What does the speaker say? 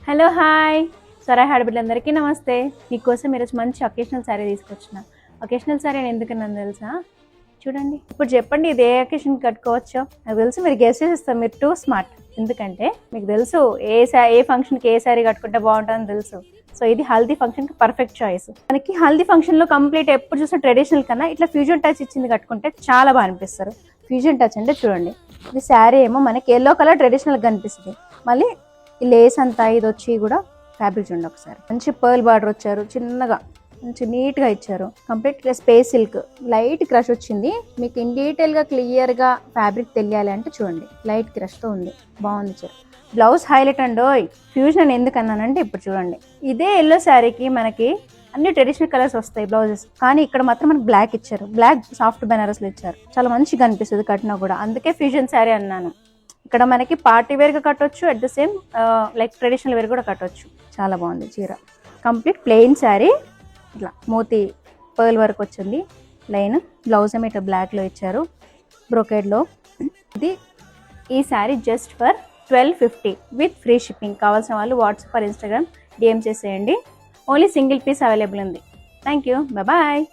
Hello hi సరే ఆడబిడ్డలందరికీ నమస్తే. మీకోసం ఈరోజు మంచి అకేషనల్ శారీ తీసుకొచ్చిన. అకేషనల్ శారీ అని ఎందుకన్నాను తెలుసా? చూడండి, ఇప్పుడు చెప్పండి ఇది ఏ అకేషన్కి కట్టుకోవచ్చో. నాకు తెలుసు మీరు గెస్ చేసేస్తారు, మీరు టూ స్మార్ట్. ఎందుకంటే మీకు తెలుసు ఏ ఫంక్షన్కి ఏ శారీ కట్టుకుంటే బాగుంటుందని తెలుసు. సో ఇది హల్దీ ఫంక్షన్కి పర్ఫెక్ట్ చాయిస్. మనకి హల్దీ ఫంక్షన్లో కంప్లీట్ ఎప్పుడు చూసిన ట్రెడిషనల్ కన్నా ఇట్లా ఫ్యూజన్ టచ్ ఇచ్చింది కట్టుకుంటే చాలా బాగా అనిపిస్తారు. ఫ్యూజన్ టచ్ అంటే చూడండి, ఇది శారీ ఏమో మనకి ఎల్లో కలర్ ట్రెడిషనల్గా కనిపిస్తుంది. మళ్ళీ ఈ లేస్ అంతా ఇది వచ్చి కూడా ఫ్యాబ్రిక్ చూడండి ఒకసారి. మంచి పర్ల్ బార్డర్ వచ్చారు, చిన్నగా మంచి నీట్గా ఇచ్చారు. కంప్లీట్గా స్పేస్ సిల్క్ లైట్ క్రష్ వచ్చింది. మీకు ఇన్ డీటెయిల్గా క్లియర్గా ఫ్యాబ్రిక్ తెలియాలి అంటే చూడండి, లైట్ క్రష్తో ఉంది, బాగుంది ఇచ్చారు. బ్లౌజ్ హైలైట్ అండ్ ఫ్యూజన్ అని ఎందుకు అన్నానంటే ఇప్పుడు చూడండి, ఇదే ఎల్లో శారీకి మనకి అన్ని ట్రెడిషనల్ కలర్స్ వస్తాయి బ్లౌజెస్, కానీ ఇక్కడ మాత్రం మనకి బ్లాక్ ఇచ్చారు. బ్లాక్ సాఫ్ట్ బెనారస్లో ఇచ్చారు, చాలా మంచిగా అనిపిస్తుంది కట్టినా కూడా. అందుకే ఫ్యూజన్ శారీ అన్నాను. ఇక్కడ మనకి పార్టీ వేర్గా కట్టొచ్చు, at the same like traditional wear కూడా కట్టొచ్చు. చాలా బాగుంది చీర. కంప్లీట్ ప్లెయిన్ శారీ, ఇట్లా మోతీ పర్ల్ వర్క్ వచ్చింది లైన్. బ్లౌజ్ ఏమో ఇట్లా బ్లాక్లో ఇచ్చారు బ్రోకేడ్లో. ఇది ఈ saree just for 1250 with free shipping. కావాల్సిన వాళ్ళు వాట్సాప్ ఆర్ ఇన్స్టాగ్రామ్ డిఎం చేసేయండి. ఓన్లీ సింగిల్ పీస్ అవైలబుల్ ఉంది. Thank you, bye.